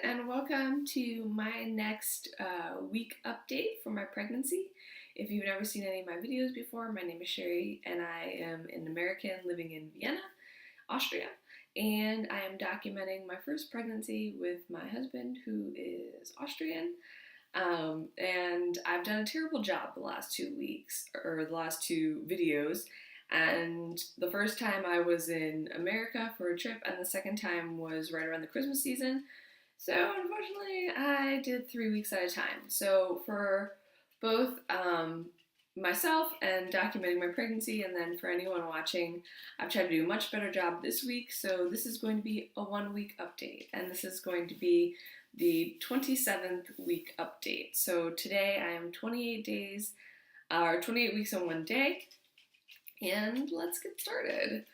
and welcome to my next week update for my pregnancy. If you've never seen any of my videos before, my name is Sherry and I am an American living in Vienna, Austria, and I am documenting my first pregnancy with my husband who is Austrian. And I've done a terrible job the last 2 weeks, or the last two videos. And the first time I was in America for a trip, and the second time was right around the Christmas season. So unfortunately, I did 3 weeks at a time. So for both myself and documenting my pregnancy, and then for anyone watching, I've tried to do a much better job this week. So this is going to be a 1 week update, and this is going to be the 27th week update. So today I am 28 days, or 28 weeks and 1 day. And let's get started.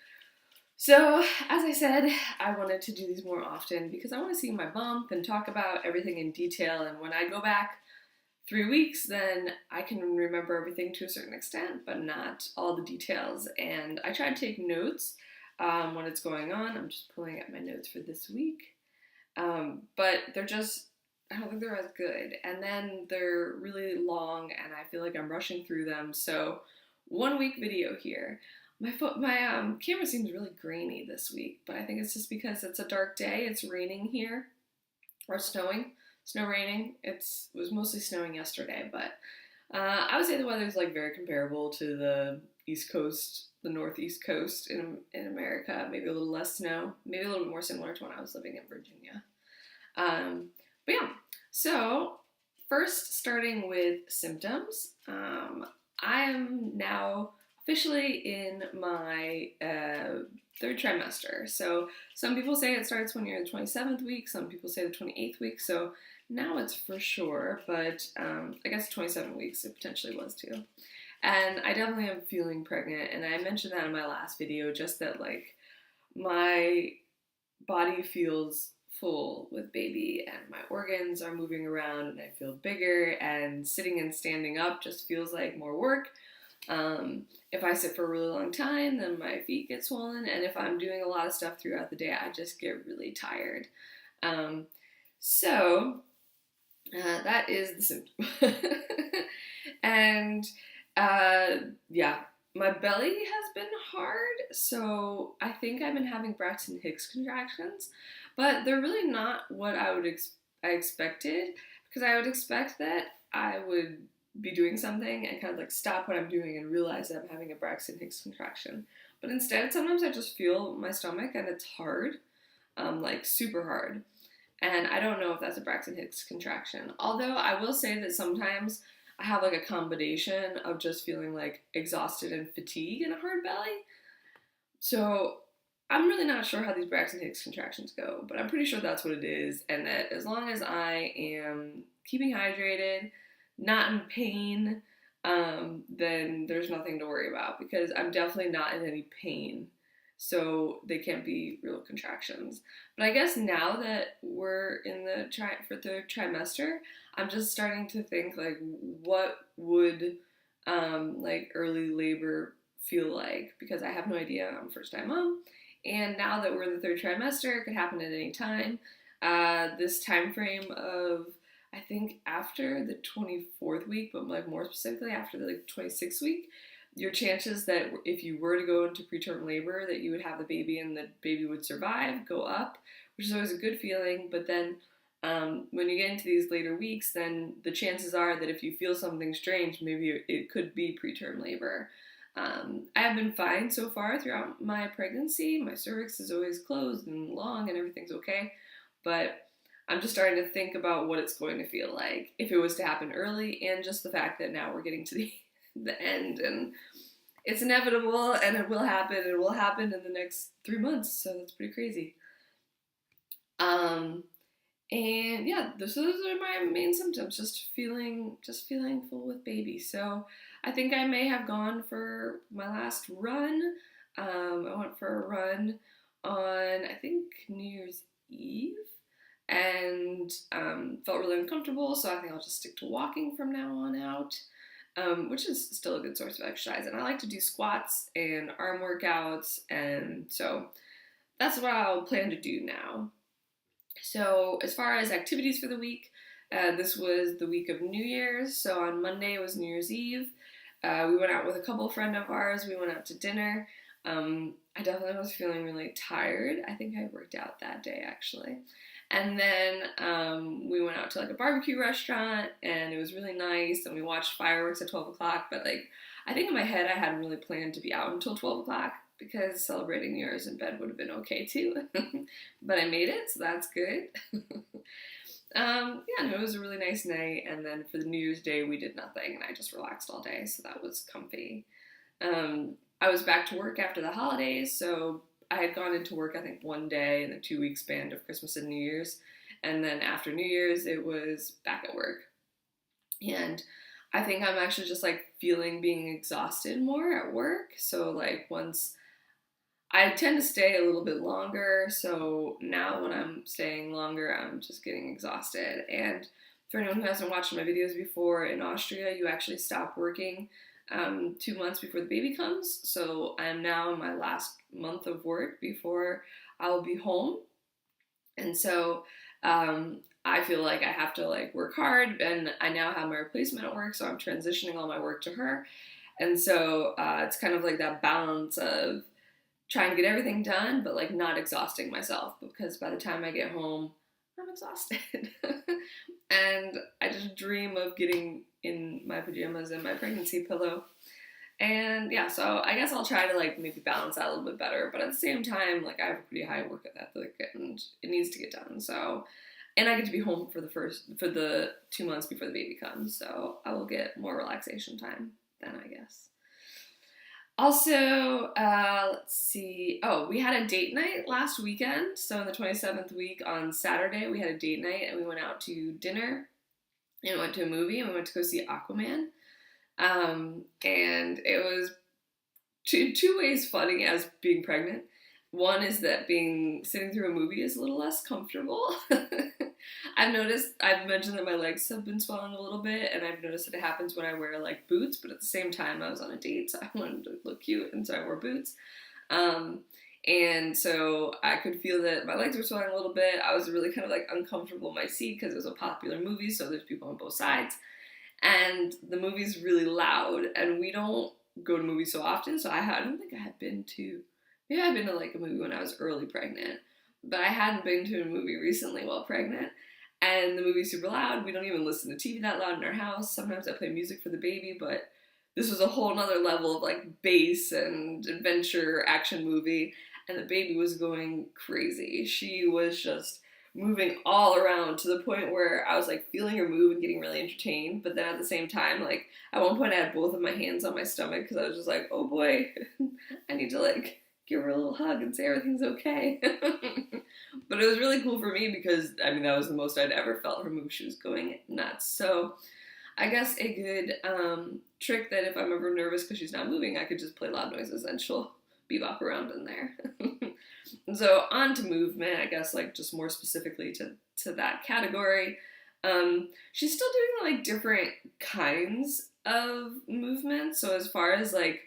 So, as I said, I wanted to do these more often because I want to see my bump and talk about everything in detail. And when I go back 3 weeks, then I can remember everything to a certain extent, but not all the details. And I try to take notes when it's going on. I'm just pulling up my notes for this week. But they're just, I don't think they're as good. And then they're really long and I feel like I'm rushing through them. So 1 week video here. My camera seems really grainy this week, but I think it's just because it's a dark day. It's raining here, or snowing, raining. It was mostly snowing yesterday, but I would say the weather is like very comparable to the East Coast, the Northeast Coast in America. Maybe a little less snow, maybe a little bit more similar to when I was living in Virginia. But yeah, so first starting with symptoms. I am now officially in my third trimester. So some people say it starts when you're in the 27th week, some people say the 28th week, so now it's for sure, but I guess 27 weeks it potentially was too. And I definitely am feeling pregnant, and I mentioned that in my last video, just that like my body feels full with baby and my organs are moving around and I feel bigger, and sitting and standing up just feels like more work. If I sit for a really long time, then my feet get swollen, and if I'm doing a lot of stuff throughout the day, I just get really tired. So that is the symptom. And yeah, my belly has been hard, so I think I've been having Braxton Hicks contractions, but they're really not what I expected, because I would expect that I would be doing something and kind of like stop what I'm doing and realize that I'm having a Braxton Hicks contraction. But instead, sometimes I just feel my stomach and it's hard, like super hard. And I don't know if that's a Braxton Hicks contraction. Although I will say that sometimes I have like a combination of just feeling like exhausted and fatigue and a hard belly. So I'm really not sure how these Braxton Hicks contractions go, but I'm pretty sure that's what it is, and that as long as I am keeping hydrated, not in pain, then there's nothing to worry about, because I'm definitely not in any pain, so they can't be real contractions. But I guess now that we're in the third trimester, I'm just starting to think like, what would like early labor feel like, because I have no idea. I'm a first time mom, and now that we're in the third trimester, it could happen at any time. This time frame of, I think after the 24th week, but like more specifically after the like 26th week, your chances that if you were to go into preterm labor that you would have the baby and the baby would survive go up, which is always a good feeling. But then when you get into these later weeks, then the chances are that if you feel something strange, maybe it could be preterm labor. I have been fine so far throughout my pregnancy. My cervix is always closed and long and everything's okay, but I'm just starting to think about what it's going to feel like if it was to happen early, and just the fact that now we're getting to the end, and it's inevitable and it will happen. It will happen in the next 3 months, so that's pretty crazy. And yeah, those are my main symptoms, just feeling full with baby. So I think I may have gone for my last run. I went for a run on, I think, New Year's Eve, and felt really uncomfortable, so I think I'll just stick to walking from now on out, which is still a good source of exercise. And I like to do squats and arm workouts, and so that's what I'll plan to do now. So as far as activities for the week, this was the week of New Year's. So on Monday was New Year's Eve. We went out with a couple friend of ours. We went out to dinner. I definitely was feeling really tired. I think I worked out that day actually. And then we went out to like a barbecue restaurant, and it was really nice. And we watched fireworks at 12 o'clock. But like, I think in my head I hadn't really planned to be out until 12 o'clock because celebrating New Year's in bed would have been okay too. But I made it, so that's good. Yeah, no, it was a really nice night. And then for the New Year's Day, we did nothing, and I just relaxed all day, so that was comfy. I was back to work after the holidays, so I had gone into work, I think, one day in the 2 week span of Christmas and New Year's. And then after New Year's, it was back at work. And I think I'm actually just like feeling being exhausted more at work. So, like, once I tend to stay a little bit longer, so now when I'm staying longer, I'm just getting exhausted. And for anyone who hasn't watched my videos before, in Austria, you actually stop working 2 months before the baby comes. So I'm now in my last month of work before I'll be home. And so I feel like I have to like work hard, and I now have my replacement at work, so I'm transitioning all my work to her. And so it's kind of like that balance of trying to get everything done, but like not exhausting myself, because by the time I get home, I'm exhausted. And I just dream of getting in my pajamas and my pregnancy pillow. And yeah, so I guess I'll try to like maybe balance that a little bit better. But at the same time, like I have a pretty high work ethic and it needs to get done. So, and I get to be home for the 2 months before the baby comes. So I will get more relaxation time then, I guess. Also, let's see. Oh, we had a date night last weekend. So in the 27th week on Saturday, we had a date night and we went out to dinner and went to a movie, and we went to go see Aquaman. And it was two ways funny as being pregnant. One is that sitting through a movie is a little less comfortable. I've mentioned that my legs have been swelling a little bit, and I've noticed that it happens when I wear like boots, but at the same time I was on a date, so I wanted to look cute, and so I wore boots. And so I could feel that my legs were swelling a little bit. I was really kind of like uncomfortable in my seat because it was a popular movie, so there's people on both sides. And the movie's really loud, and we don't go to movies so often, so I don't think I had been to, maybe I've been to like a movie when I was early pregnant, but I hadn't been to a movie recently while pregnant. And the movie's super loud. We don't even listen to TV that loud in our house. Sometimes I play music for the baby, but this was a whole nother level of like bass and adventure action movie, and the baby was going crazy. She was just moving all around to the point where I was like feeling her move and getting really entertained. But then at the same time, like at one point I had both of my hands on my stomach because I was just like, oh boy, I need to like give her a little hug and say everything's okay. But it was really cool for me because I mean that was the most I'd ever felt her move. She was going nuts. So I guess a good trick that if I'm ever nervous because she's not moving, I could just play loud noises and she'll bebop around in there. And so on to movement, I guess like just more specifically to that category. She's still doing like different kinds of movements. So as far as like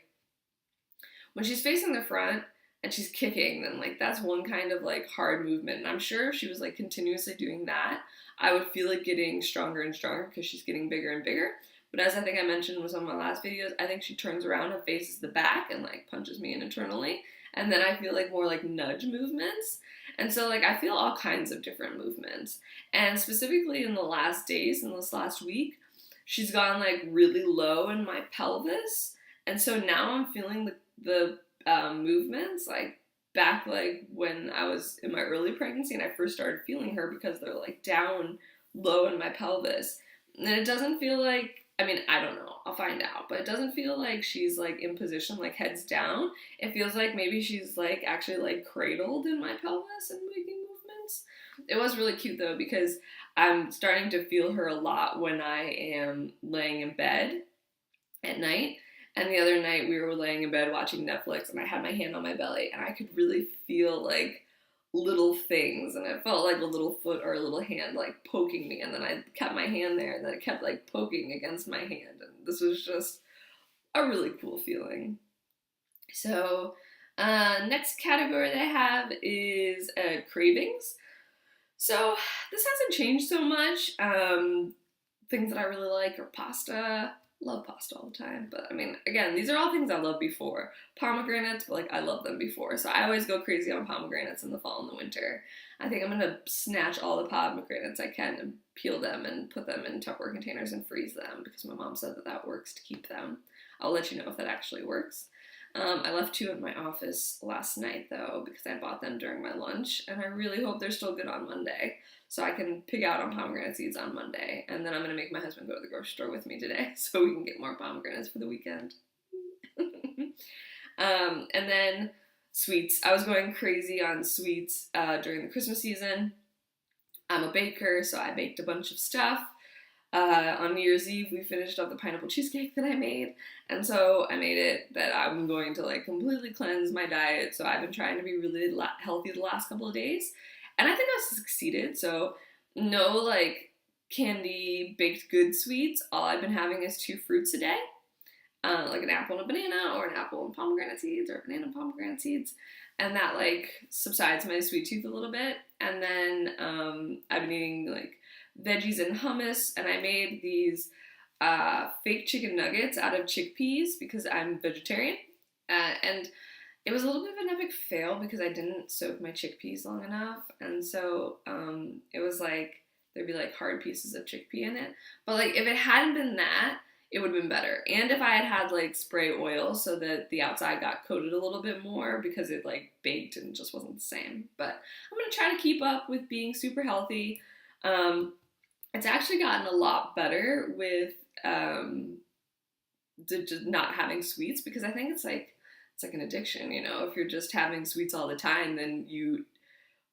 when she's facing the front and she's kicking, then like that's one kind of like hard movement. And I'm sure if she was like continuously doing that, I would feel it getting stronger and stronger because she's getting bigger and bigger. But as I think I mentioned with some of my last videos, I think she turns around and faces the back and like punches me in internally. And then I feel like more like nudge movements. And so like I feel all kinds of different movements. And specifically in the last days, in this last week, she's gone like really low in my pelvis. And so now I'm feeling the movements like back like when I was in my early pregnancy and I first started feeling her, because they're like down low in my pelvis. And it doesn't feel like, I mean, I don't know, I'll find out, but it doesn't feel like she's like in position like heads down. It feels like maybe she's like actually like cradled in my pelvis and making movements. It was really cute though, because I'm starting to feel her a lot when I am laying in bed at night. And the other night we were laying in bed watching Netflix and I had my hand on my belly and I could really feel like little things, and it felt like a little foot or a little hand like poking me, and then I kept my hand there and then it kept like poking against my hand, and this was just a really cool feeling. So next category that I have is cravings. So this hasn't changed so much. Things that I really like are pasta. Love pasta all the time. But I mean, again, these are all things I loved before. Pomegranates, but like I loved them before. So I always go crazy on pomegranates in the fall and the winter. I think I'm gonna snatch all the pomegranates I can and peel them and put them in Tupperware containers and freeze them because my mom said that that works to keep them. I'll let you know if that actually works. I left 2 in my office last night though because I bought them during my lunch and I really hope they're still good on Monday so I can pig out on pomegranate seeds on Monday. And then I'm going to make my husband go to the grocery store with me today so we can get more pomegranates for the weekend. And then sweets. I was going crazy on sweets during the Christmas season. I'm a baker, so I baked a bunch of stuff. On New Year's Eve, we finished up the pineapple cheesecake that I made, and so I made it that I'm going to like completely cleanse my diet. So I've been trying to be really healthy the last couple of days, and I think I've succeeded. So no like candy baked good sweets. All I've been having is 2 fruits a day, like an apple and a banana, or an apple and pomegranate seeds, or a banana and pomegranate seeds, and that like subsides my sweet tooth a little bit. And then I've been eating like veggies and hummus, and I made these fake chicken nuggets out of chickpeas because I'm vegetarian, and it was a little bit of an epic fail because I didn't soak my chickpeas long enough, and so it was like there'd be like hard pieces of chickpea in it, but like if it hadn't been that, it would have been better. And if I had had like spray oil so that the outside got coated a little bit more because it like baked and just wasn't the same. But I'm gonna try to keep up with being super healthy. It's actually gotten a lot better with just not having sweets because I think it's like an addiction, you know. If you're just having sweets all the time, then you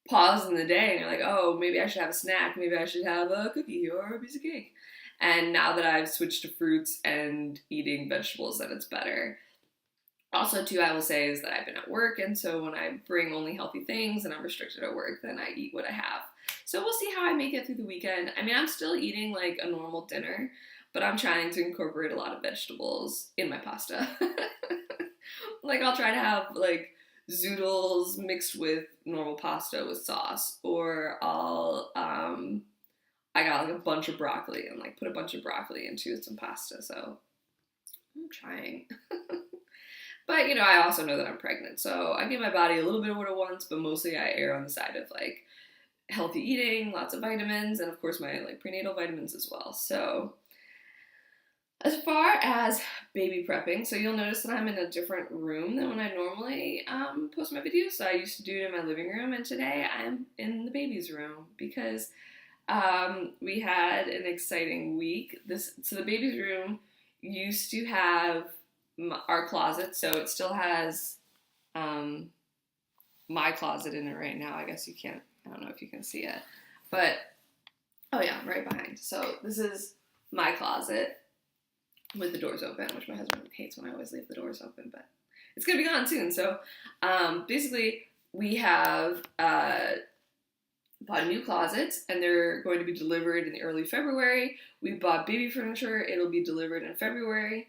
pause in the day and you're like, oh, maybe I should have a snack, maybe I should have a cookie or a piece of cake. And now that I've switched to fruits and eating vegetables, then it's better. Also, too, I will say is that I've been at work, and so when I bring only healthy things and I'm restricted at work, then I eat what I have. So we'll see how I make it through the weekend. I mean, I'm still eating like a normal dinner, but I'm trying to incorporate a lot of vegetables in my pasta. Like I'll try to have like zoodles mixed with normal pasta with sauce, or I got like a bunch of broccoli and like put a bunch of broccoli into some pasta. So I'm trying. But, you know, I also know that I'm pregnant, so I give my body a little bit of what it wants, but mostly I err on the side of, like, healthy eating, lots of vitamins, and, of course, my, like, prenatal vitamins as well. So, as far as baby prepping, so you'll notice that I'm in a different room than when I normally post my videos. So I used to do it in my living room, and today I'm in the baby's room because we had an exciting week. So the baby's room used to have our closet, so it still has my closet in it right now. I guess you can't, I don't know if you can see it, but oh yeah, right behind. So this is my closet with the doors open, which my husband hates when I always leave the doors open, but it's gonna be gone soon. So basically we have bought new closets, and they're going to be delivered in the early February. We bought baby furniture, it'll be delivered in February.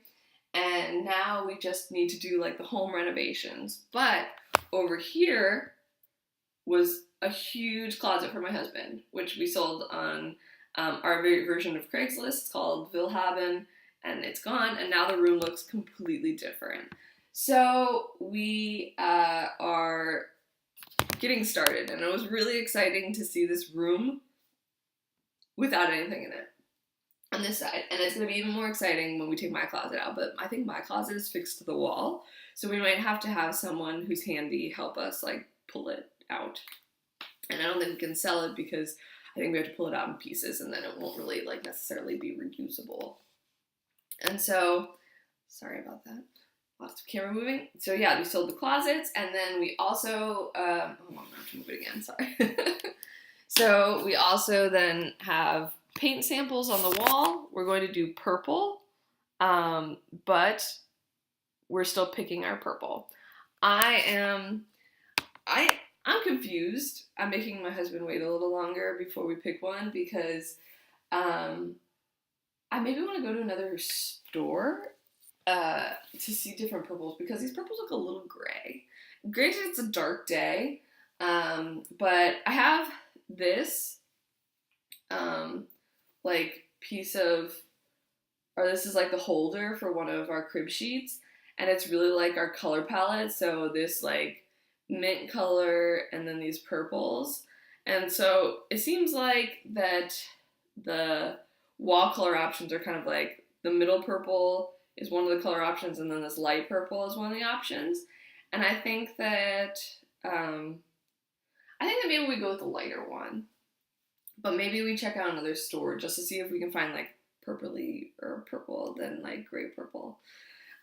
And now we just need to do like the home renovations. But over here was a huge closet for my husband, which we sold on our version of Craigslist. It's called Willhaben, and it's gone. And now the room looks completely different. So we are getting started, and it was really exciting to see this room without anything in it on this side, and it's going to be even more exciting when we take my closet out. But I think my closet is fixed to the wall, so we might have to have someone who's handy help us like pull it out. And I don't think we can sell it because I think we have to pull it out in pieces, and then it won't really like necessarily be reusable. And so sorry about that, lots of camera moving. So yeah, we sold the closets, and then we also oh, I'm gonna have to move it again, sorry. So we also then have paint samples on the wall. We're going to do purple, but we're still picking our purple. I'm confused. I'm making my husband wait a little longer before we pick one because I maybe want to go to another store to see different purples because these purples look a little gray. Granted, it's a dark day, but I have this like piece of, or this is like the holder for one of our crib sheets, and it's really like our color palette. So this like mint color and then these purples. And so it seems like that the wall color options are kind of like the middle purple is one of the color options, and then this light purple is one of the options. And um, I think that maybe we go with the lighter one, but maybe we check out another store just to see if we can find like purpley or purple than like gray purple.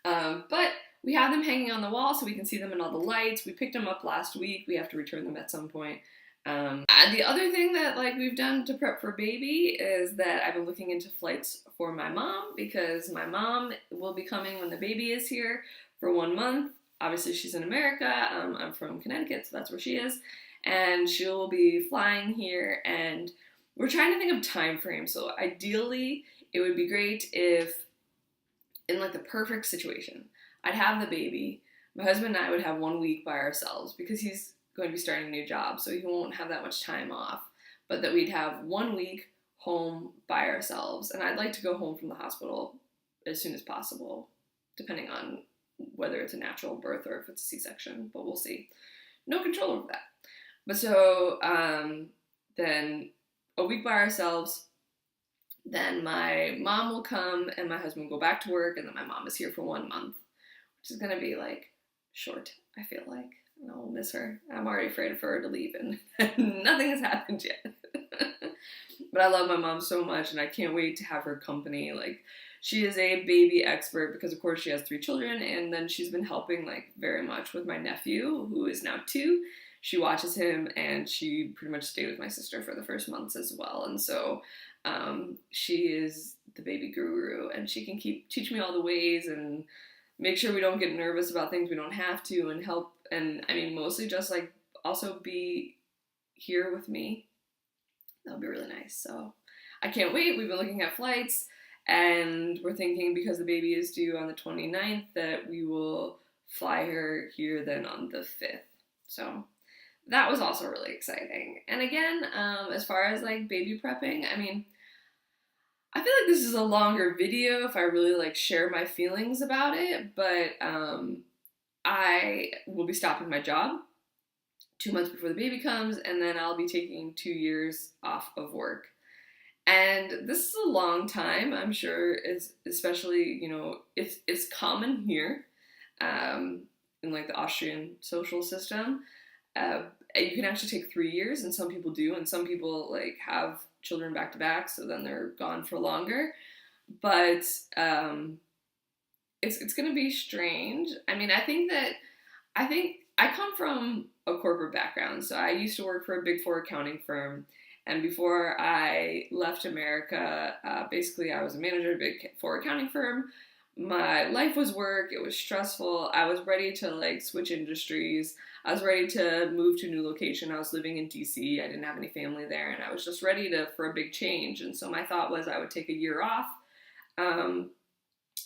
But we have them hanging on the wall so we can see them in all the lights. We picked them up last week. We have to return them at some point. The other thing that like we've done to prep for baby is that I've been looking into flights for my mom, because my mom will be coming when the baby is here for 1 month. Obviously she's in America. I'm from Connecticut, so that's where she is. And she'll be flying here, and we're trying to think of time frame. So ideally, it would be great if, in like the perfect situation, I'd have the baby, my husband and I would have 1 week by ourselves, because he's going to be starting a new job, so he won't have that much time off, but that we'd have 1 week home by ourselves. And I'd like to go home from the hospital as soon as possible, depending on whether it's a natural birth or if it's a C-section, but we'll see. No control over that. But so then a week by ourselves, then my mom will come and my husband will go back to work, and then my mom is here for 1 month, which is going to be like short, I feel like. And I'll miss her. I'm already afraid for her to leave, and nothing has happened yet. But I love my mom so much, and I can't wait to have her company. Like, she is a baby expert because, of course, she has 3 children, and then she's been helping like very much with my nephew, who is now 2. She watches him, and she pretty much stayed with my sister for the first months as well. And so she is the baby guru, and she can teach me all the ways and make sure we don't get nervous about things we don't have to, and help. And I mean, mostly just like also be here with me. That'll be really nice. So I can't wait. We've been looking at flights, and we're thinking, because the baby is due on the 29th, that we will fly her here then on the 5th. So that was also really exciting. And again, as far as like baby prepping, I mean, I feel like this is a longer video if I really like share my feelings about it, but I will be stopping my job 2 months before the baby comes, and then I'll be taking 2 years off of work. And this is a long time, I'm sure, especially, you know, it's common here in like the Austrian social system. You can actually take 3 years, and some people do, and some people like have children back to back, so then they're gone for longer. But it's gonna be strange. I mean, I think I come from a corporate background, so I used to work for a Big Four accounting firm, and before I left America, basically I was a manager at a Big Four accounting firm. My life was work. It was stressful. I was ready to like switch industries. I was ready to move to a new location. I was living in DC. I didn't have any family there, and I was just ready for a big change. And so my thought was I would take a year off,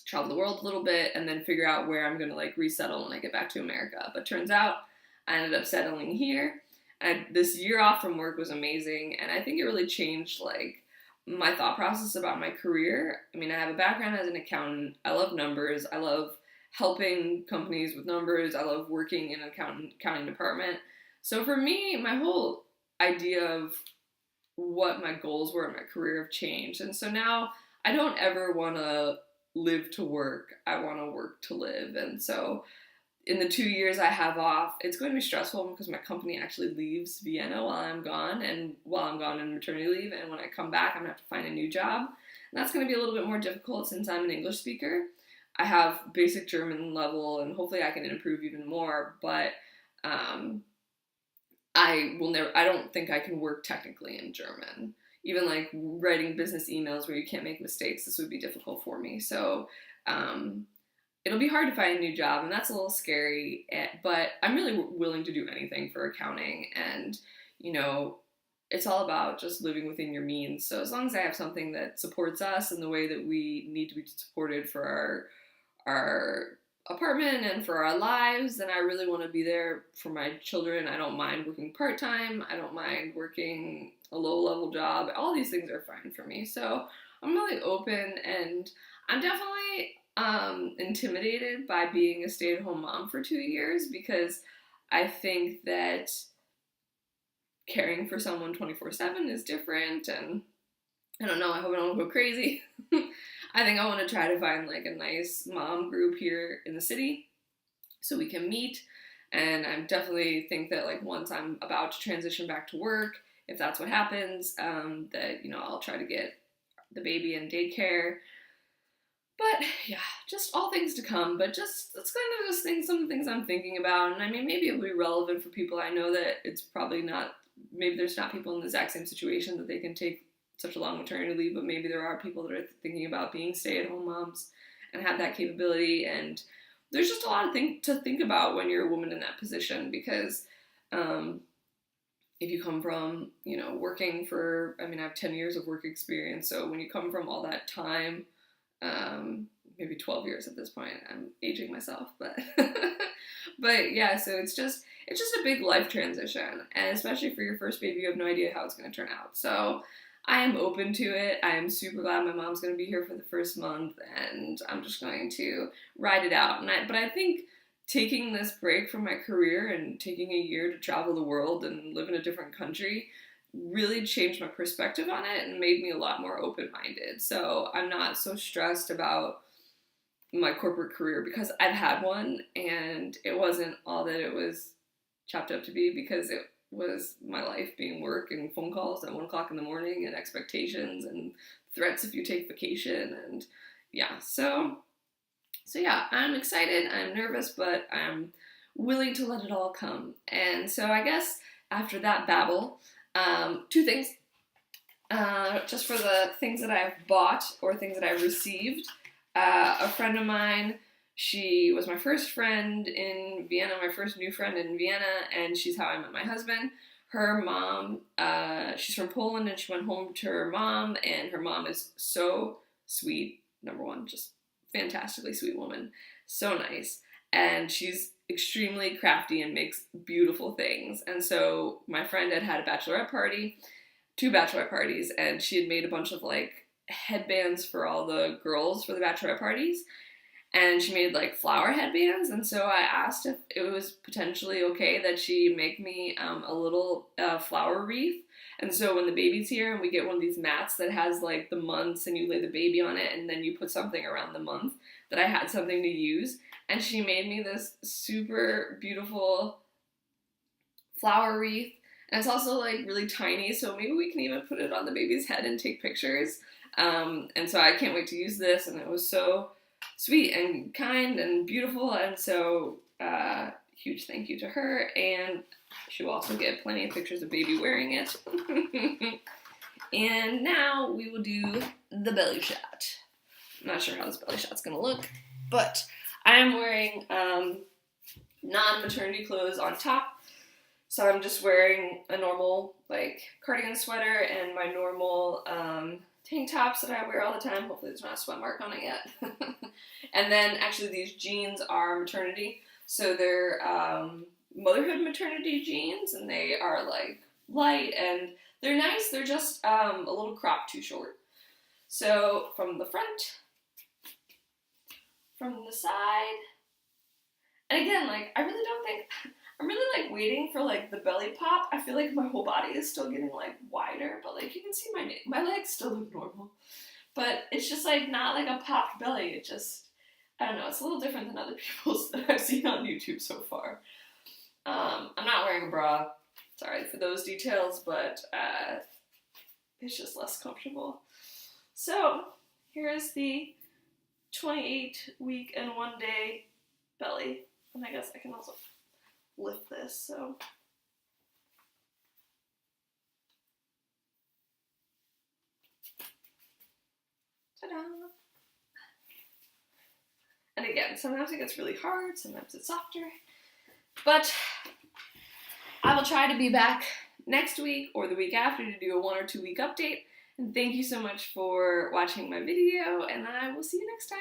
travel the world a little bit, and then figure out where I'm going to like resettle when I get back to America. But turns out I ended up settling here. And this year off from work was amazing, and I think it really changed like my thought process about my career. I mean, I have a background as an accountant. I love numbers. I love helping companies with numbers. I love working in an accounting department. So for me, my whole idea of what my goals were in my career have changed. And so now I don't ever want to live to work. I want to work to live. And so in the 2 years I have off, it's going to be stressful because my company actually leaves Vienna while I'm gone in maternity leave. And when I come back, I'm going to have to find a new job. And that's going to be a little bit more difficult since I'm an English speaker. I have basic German level, and hopefully I can improve even more. But I don't think I can work technically in German. Even like writing business emails where you can't make mistakes, this would be difficult for me. So it'll be hard to find a new job, and that's a little scary, but I'm really willing to do anything for accounting. And, you know, it's all about just living within your means. So as long as I have something that supports us in the way that we need to be supported for our apartment and for our lives, then I really want to be there for my children. I don't mind working part-time. I don't mind working a low-level job. All these things are fine for me. So I'm really open, and I'm definitely intimidated by being a stay-at-home mom for 2 years, because I think that caring for someone 24/7 is different, and I don't know, I hope I don't go crazy. I think I want to try to find like a nice mom group here in the city so we can meet. And I definitely think that like once I'm about to transition back to work, if that's what happens, that, you know, I'll try to get the baby in daycare. But yeah, just all things to come. But just that's kind of just some of the things I'm thinking about. And I mean, maybe it'll be relevant for people. I know that it's probably not, maybe there's not people in the exact same situation that they can take such a long maternity leave, but maybe there are people that are thinking about being stay-at-home moms and have that capability. And there's just a lot of things to think about when you're a woman in that position, because if you come from, you know, working for, I mean, I have 10 years of work experience, so when you come from all that time, maybe 12 years at this point, I'm aging myself, but but yeah, so it's just a big life transition, and especially for your first baby, you have no idea how it's going to turn out. So I am open to it. I am super glad my mom's going to be here for the first month, and I'm just going to ride it out. But I think taking this break from my career and taking a year to travel the world and live in a different country really changed my perspective on it and made me a lot more open-minded. So I'm not so stressed about my corporate career, because I've had one and it wasn't all that it was chopped up to be, because it was my life being work and phone calls at 1 o'clock in the morning and expectations and threats if you take vacation. And yeah, so yeah, I'm excited, I'm nervous, but I'm willing to let it all come. And so I guess after that babble, 2 things, just for the things that I've bought or things that I've received. A friend of mine, she was my first friend in Vienna, my first new friend in Vienna, and she's how I met my husband. Her mom, she's from Poland, and she went home to her mom, and her mom is so sweet. Number one, just fantastically sweet woman. So nice. And she's extremely crafty and makes beautiful things. And so my friend had a bachelorette party, 2 bachelorette parties, and she had made a bunch of like headbands for all the girls for the bachelorette parties. And she made like flower headbands, and so I asked if it was potentially okay that she make me a little flower wreath. And so when the baby's here and we get one of these mats that has like the months and you lay the baby on it and then you put something around the month, that I had something to use. And she made me this super beautiful flower wreath. And it's also like really tiny, so maybe we can even put it on the baby's head and take pictures. And so I can't wait to use this, and it was so sweet and kind and beautiful, and so huge thank you to her, and she will also get plenty of pictures of baby wearing it. And now we will do the belly shot. I'm not sure how this belly shot's gonna look, but I am wearing non-maternity clothes on top, so I'm just wearing a normal like cardigan sweater and my normal tank tops that I wear all the time. Hopefully there's not a sweat mark on it yet. And then actually these jeans are maternity. So they're motherhood maternity jeans, and they are like light and they're nice. They're just a little crop too short. So from the front, from the side, and again, like I really don't think, I'm really like waiting for like the belly pop. I feel like my whole body is still getting like wider, but like you can see my legs still look normal. But it's just like not like a popped belly. It just, I don't know, it's a little different than other people's that I've seen on YouTube so far. I'm not wearing a bra. Sorry for those details, but it's just less comfortable. So here's the 28-week and 1-day belly. And I guess I can also lift this, so. Ta-da! And again, sometimes it gets really hard, sometimes it's softer, but I will try to be back next week or the week after to do a 1 or 2 week update. And thank you so much for watching my video, and I will see you next time.